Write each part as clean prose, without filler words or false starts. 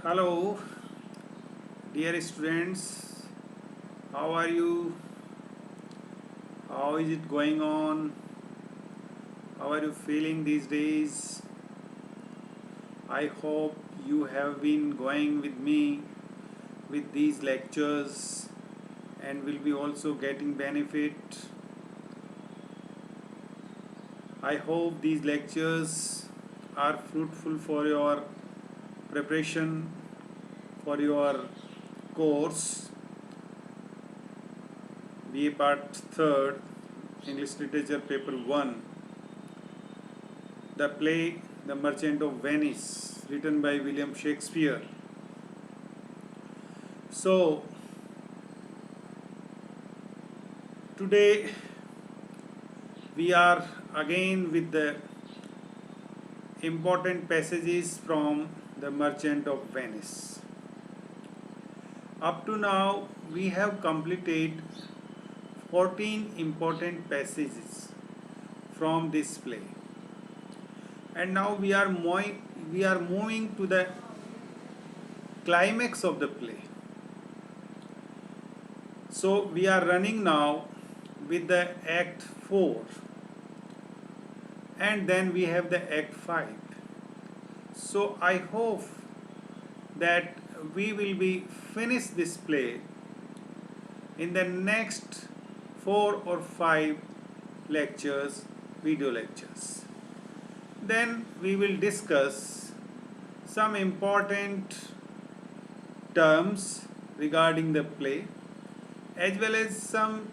Hello, dear students. How are you? How is it going on? How are you feeling these days? I hope you have been going with me with these lectures and will be also getting benefit. I hope these lectures are fruitful for your preparation for your course BA Part 3rd English Literature Paper 1, the play The Merchant of Venice, written by William Shakespeare. So, today we are again with the important passages from The Merchant of Venice. Up to now, we have completed 14 important passages from this play. And now we are moving to the climax of the play. So we are running now with the Act 4 and then we have the Act 5. So I hope that we will be finish this play in the next 4 or 5 lectures, video lectures. Then we will discuss some important terms regarding the play as well as some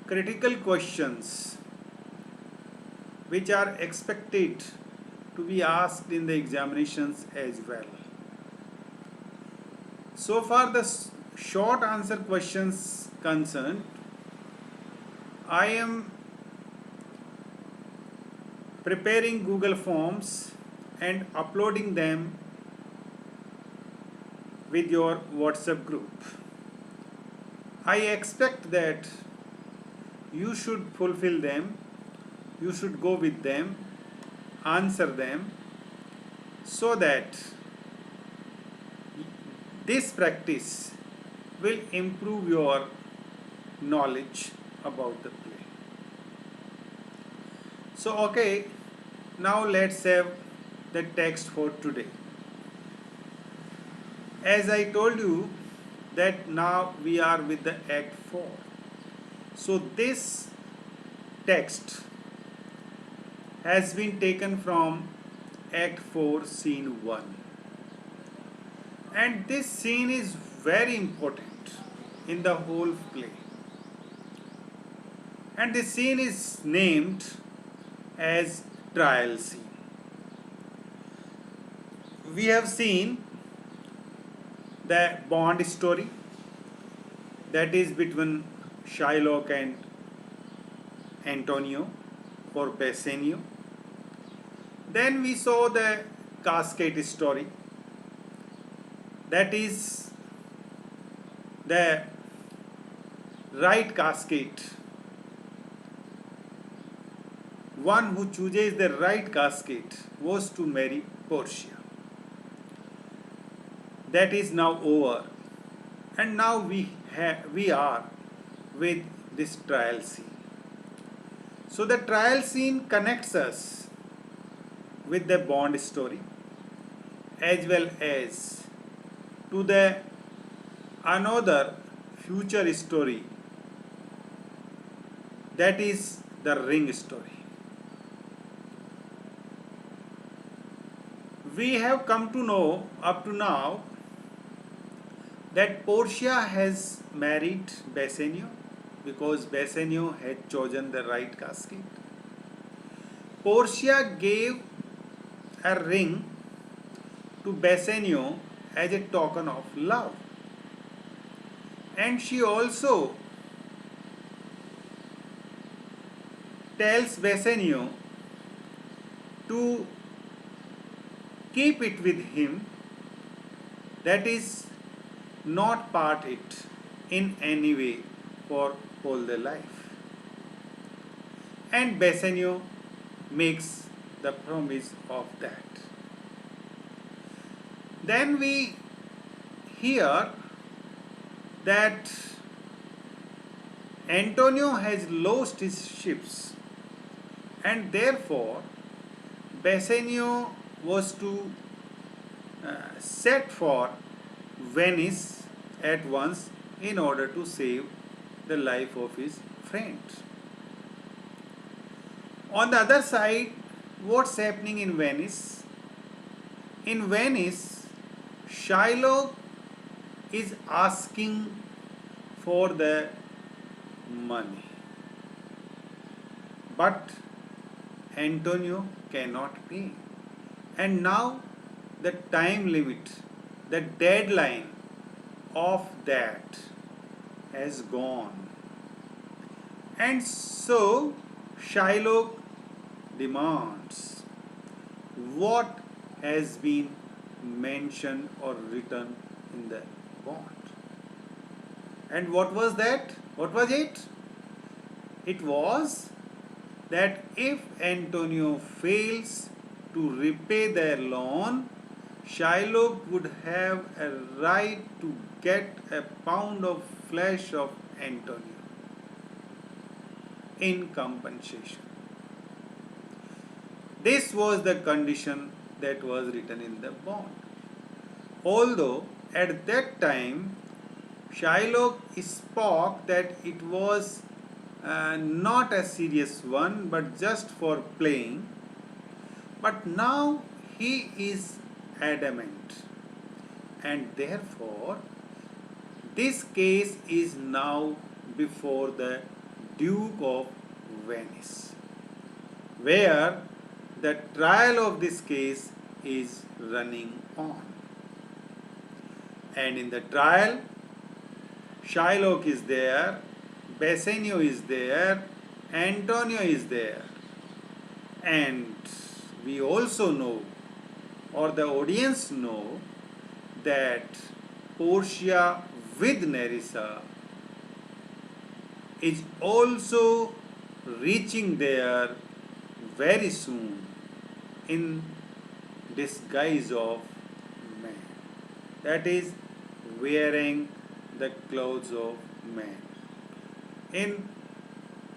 critical questions which are expected to be asked in the examinations as well. So far the short answer questions concerned, I am preparing Google Forms and uploading them with your WhatsApp group. I expect that you should fulfill them, you should go with them, answer them, so that this practice will improve your knowledge about the play. So okay, now let's have the text for today. As I told you that now we are with the Act 4. So this text has been taken from Act 4 Scene 1. And this scene is very important in the whole play. And this scene is named as trial scene. We have seen the bond story that is between Shylock and Antonio for Bassanio. Then we saw the casket story, that is the right casket. One who chooses the right casket was to marry Portia. That is now over, and now we are with this trial scene. So the trial scene connects us with the bond story as well as to the another future story, that is the ring story. We have come to know up to now that Portia has married Bassanio because Bassanio had chosen the right casket. Portia gave a ring to Bassanio as a token of love. And she also tells Bassanio to keep it with him, that is, not part it in any way for all the life. And Bassanio makes the promise of that. Then we here that Antonio has lost his ships, and therefore Bassanio was to set for Venice at once in order to save the life of his friend. On the other side, what's happening in Venice? In Venice, Shylock is asking for the money, but Antonio cannot pay. And now the time limit, the deadline of that has gone. And so Shylock demands what has been mentioned or written in the bond. And what was that? What was it? It was that if Antonio fails to repay their loan, Shylock would have a right to get a pound of flesh of Antonio in compensation. This was the condition that was written in the bond. Although at that time Shylock spoke that it was not a serious one but just for playing, but now he is adamant, and therefore this case is now before the Duke of Venice, where the trial of this case is running on. And in the trial, Shylock is there, Bassanio is there, Antonio is there, and we also know, or the audience know, that Portia with Nerissa is also reaching there very soon in disguise of man. That is, wearing the clothes of man, in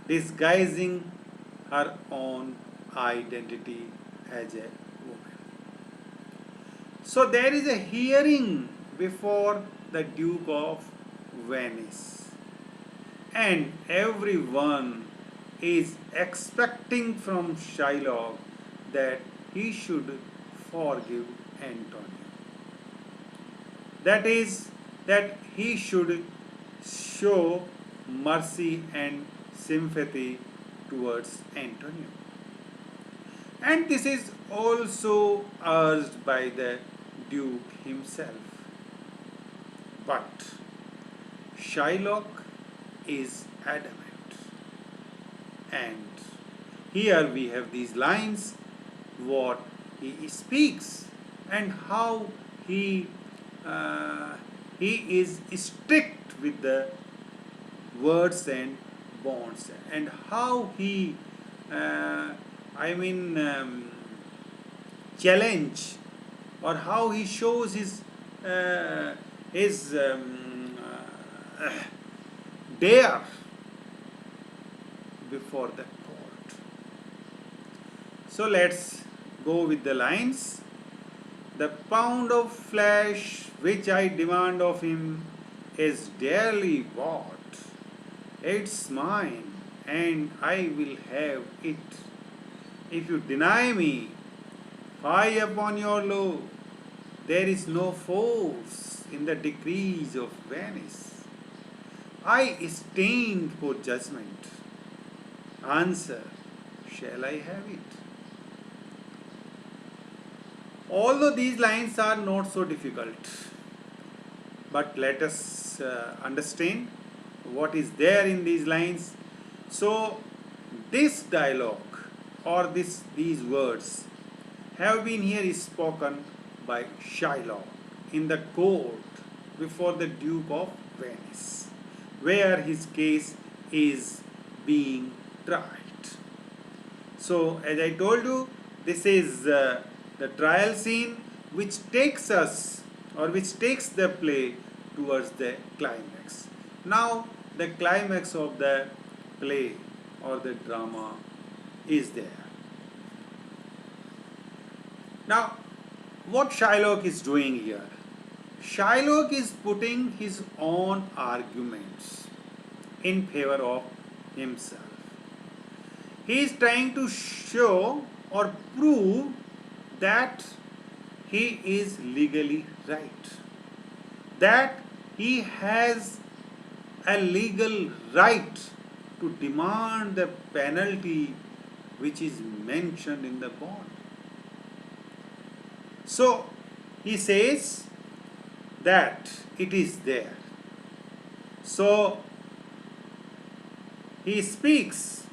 disguising her own identity as a woman. So there is a hearing before the Duke of Venice, and everyone is expecting from Shylock that he should forgive Antonio. That is, that he should show mercy and sympathy towards Antonio. And this is also urged by the Duke himself. But Shylock is adamant. And here we have these lines, what he speaks and how he is strict with the words and bonds, and how he challenge, or how he shows his dare before the court. So let's go with the lines. The pound of flesh which I demand of him is dearly bought. It's mine, and I will have it. If you deny me, fie upon your law. There is no force in the decrees of Venice. I stand for judgment. Answer, shall I have it? Although these lines are not so difficult, but let us understand what is there in these lines. So this dialogue, or these words have been here spoken by Shylock in the court before the Duke of Venice, where his case is being tried. So as I told you, this is the trial scene which takes us, or which takes the play towards the climax. Now the climax of the play or the drama is there. Now what Shylock is doing here? Shylock is putting his own arguments in favor of himself. He is trying to show or prove that he is legally right, that he has a legal right to demand the penalty which is mentioned in the bond. So he says that it is there. So he speaks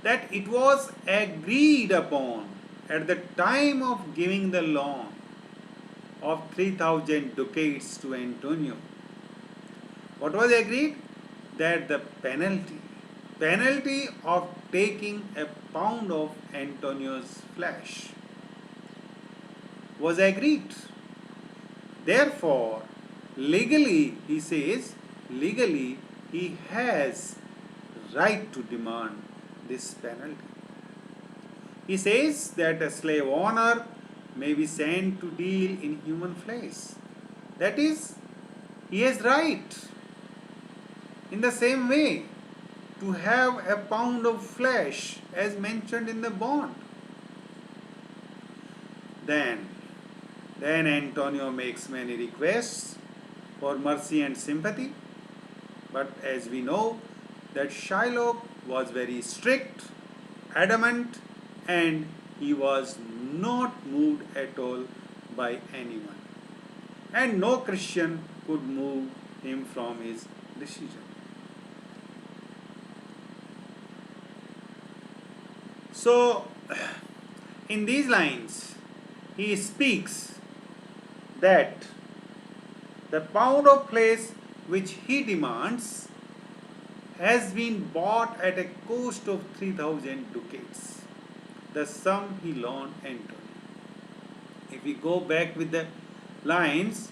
that it was agreed upon at the time of giving the loan of 3,000 ducats to Antonio. What was agreed? That the penalty of taking a pound of Antonio's flesh was agreed. Therefore, legally, he says, legally he has right to demand this penalty. He says that a slave owner may be sent to deal in human flesh. That is, he has right in the same way to have a pound of flesh as mentioned in the bond. Then Antonio makes many requests for mercy and sympathy, but as we know that Shylock was very strict, adamant, and he was not moved at all by anyone, and no Christian could move him from his decision. So in these lines he speaks that the pound of flesh which he demands has been bought at a cost of 3,000 ducats, the sum he loaned Antonio. If we go back with the lines,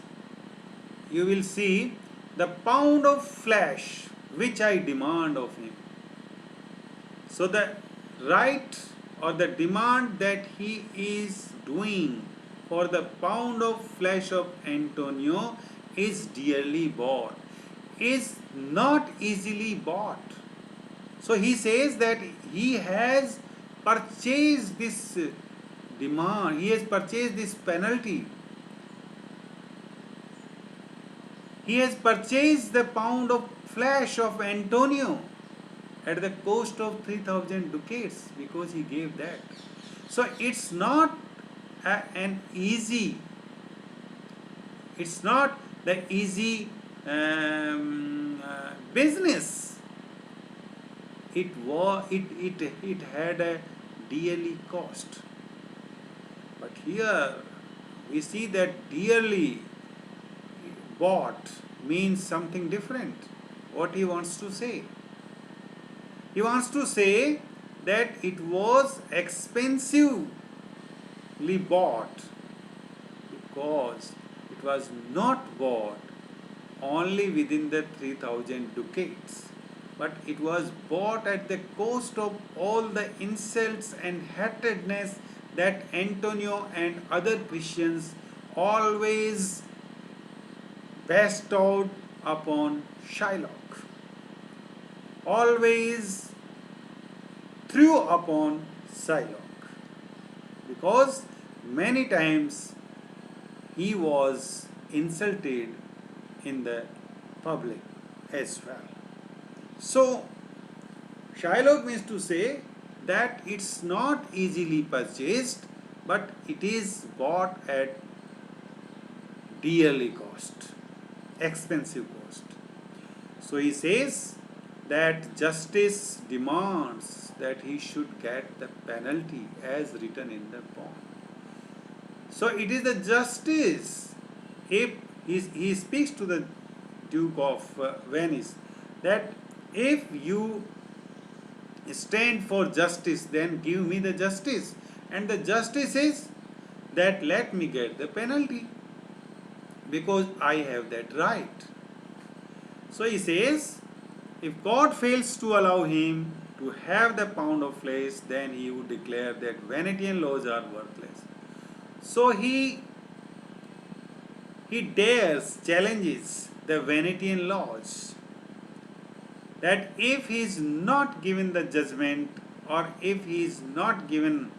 you will see the pound of flesh which I demand of him. So the right or the demand that he is doing for the pound of flesh of Antonio is dearly bought, is not easily bought. So he says that he has purchased this demand, he has purchased this penalty. He has purchased the pound of flesh of Antonio at the cost of 3,000 ducats because he gave that. So it's not an easy, it's not the easy business. It had a dearly cost. But here we see that dearly bought means something different. What he wants to say? He wants to say that it was expensively bought because it was not bought only within the 3,000 ducats, but it was bought at the cost of all the insults and hatredness that Antonio and other Christians always bestowed upon Shylock, always threw upon Shylock, because many times he was insulted in the public as well. So Shylock means to say that it's not easily purchased, but it is bought at dearly cost, expensive cost. So he says that justice demands that he should get the penalty as written in the bond. So it is the justice. If he speaks to the Duke of Venice that if you stand for justice, then give me the justice. And the justice is that let me get the penalty. because I have that right. So he says, if God fails to allow him to have the pound of flesh, then he would declare that Venetian laws are worthless. So he dares, challenges the Venetian laws that if he is not given the judgment, or if he is not given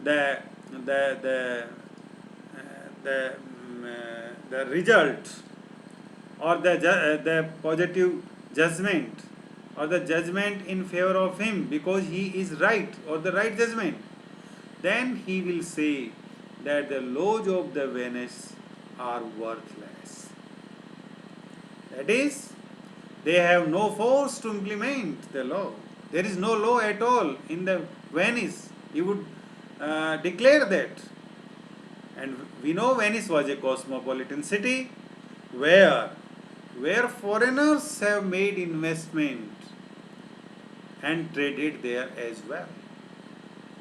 the the the the result, or the positive judgment, or the judgment in favor of him because he is right, or the right judgment, then he will say that the laws of the Venice are worthless. That is, they have no force to implement the law. There is no law at all in the Venice. He would declare that. And we know Venice was a cosmopolitan city where foreigners have made investment and traded there as well.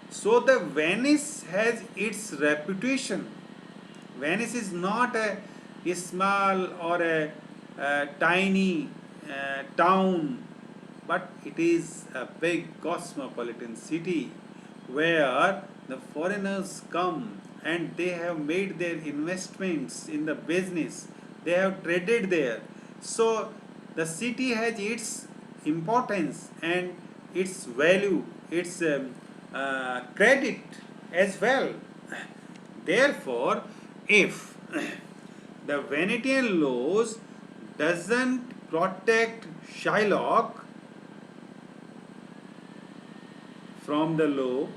So the Venice has its reputation. Venice is not a small or a tiny town, but it is a big cosmopolitan city where the foreigners come and they have made their investments in the business. They have traded there. So the city has its importance and its value, its credit as well. Therefore, if the Venetian laws doesn't protect Shylock from the law,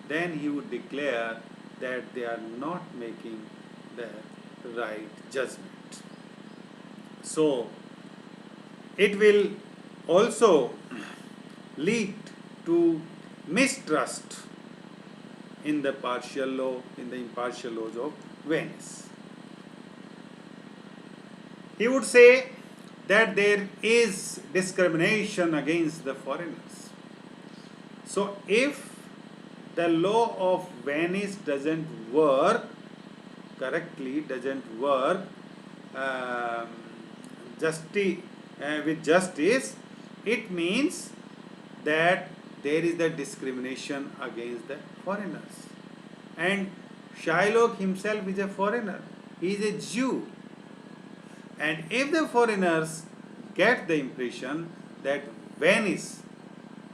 then he would declare that they are not making the right judgment. So, it will also lead to mistrust in the partial law, in the impartial laws of Venice. He would say that there is discrimination against the foreigners. So, if the law of Venice doesn't work correctly, doesn't work um, with justice, it means that there is the discrimination against the foreigners. And Shylock himself is a foreigner. He is a Jew. And if the foreigners get the impression that Venice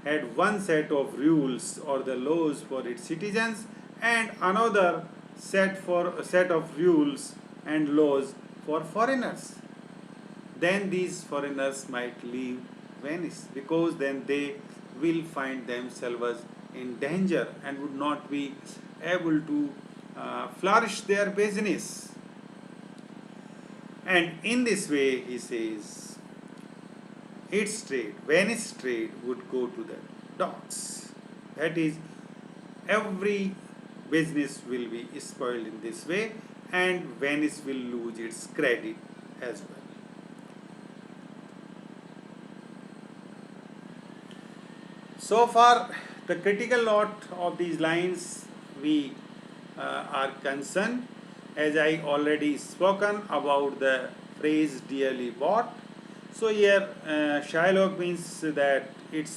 had one set of rules or the laws for its citizens and another set of rules and laws for foreigners, then these foreigners might leave Venice, because then they will find themselves in danger and would not be able to flourish their business. And in this way, he says, its trade, Venice trade, would go to the dogs. That is, every business will be spoiled in this way, and Venice will lose its credit as well. So far, the critical note of these lines we are concerned, as I already spoken about the phrase dearly bought. So here Shylock means that it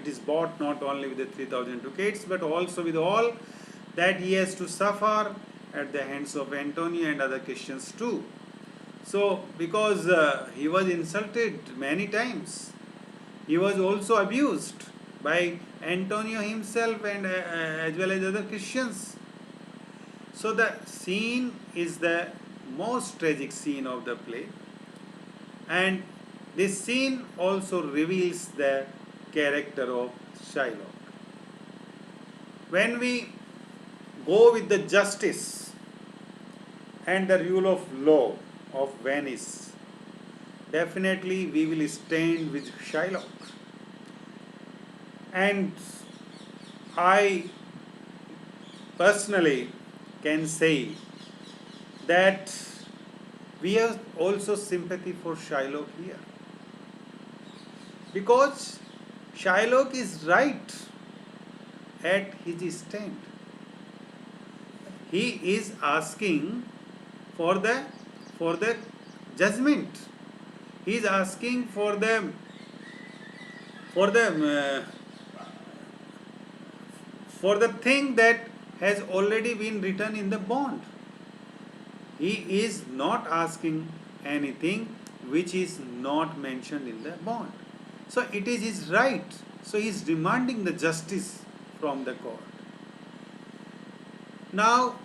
is bought not only with the 3000 ducats, but also with all that he has to suffer at the hands of Antonio and other Christians too. So because he was insulted many times, he was also abused by Antonio himself and as well as other Christians. So the scene is the most tragic scene of the play, and this scene also reveals the character of Shylock. When we go with the justice and the rule of law of Venice, definitely we will stand with Shylock. And I personally can say that we have also sympathy for Shylock here, because Shylock is right at his stand. He is asking for the judgment. He is asking for the for the thing that has already been written in the bond. He is not asking anything which is not mentioned in the bond. So it is his right. So he is demanding the justice from the court. Now,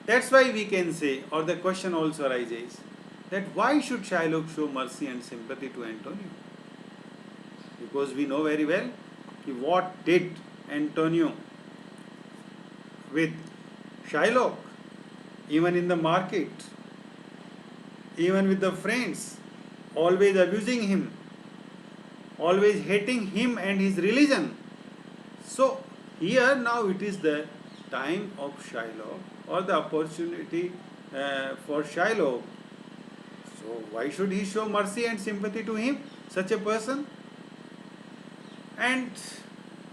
that's why we can say, or the question also arises, that why should Shylock show mercy and sympathy to Antonio? Because we know very well what did Antonio with Shylock, even in the market, even with the friends, always abusing him, always hating him and his religion. So here now it is the time of Shylock, or the opportunity for Shylock. So why should he show mercy and sympathy to him, such a person? And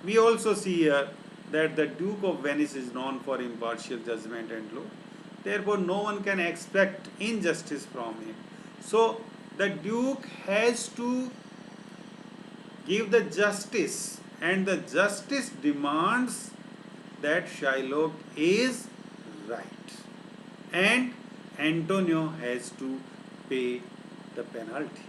we also see here that the Duke of Venice is known for impartial judgment and law. Therefore, no one can expect injustice from him. So the Duke has to give the justice, and the justice demands that Shylock is right, and Antonio has to pay the penalty.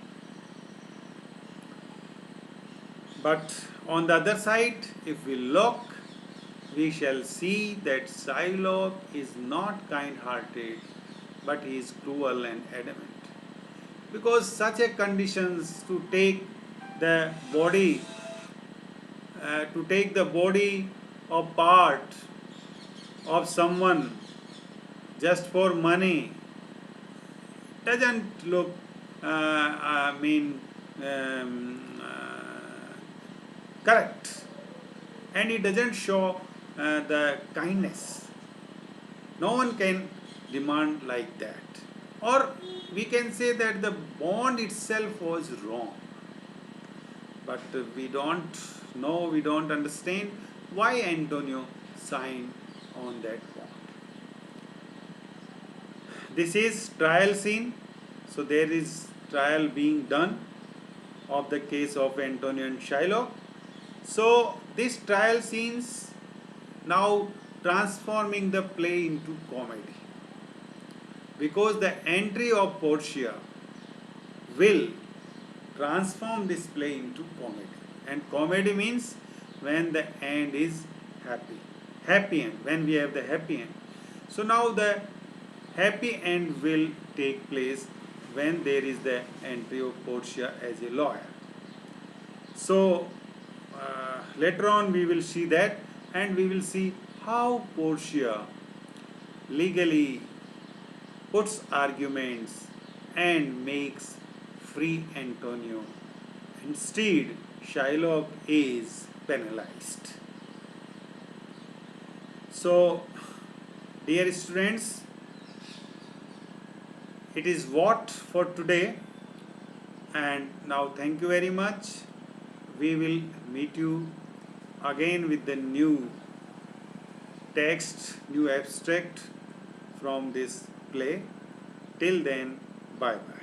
But on the other side, if we look, we shall see that Shylock is not kind-hearted, but he is cruel and adamant. Because such a conditions to take the body, or part of someone just for money doesn't look, correct, and it doesn't show the kindness. No one can demand like that. Or we can say that the bond itself was wrong. But we don't know, we don't understand why Antonio signed on that bond. This is trial scene. So there is trial being done of the case of Antonio and Shylock. So this trial scenes now transforming the play into comedy, because the entry of Portia will transform this play into comedy. And comedy means when the end is happy end, when we have the happy end. So now the happy end will take place when there is the entry of Portia as a lawyer. So later on we will see that, and we will see how Portia legally puts arguments and makes free Antonio. Instead, Shylock is penalized. So, dear students, it is what for today, and now thank you very much. We will meet you again with the new text, new abstract from this play. Till then, bye bye.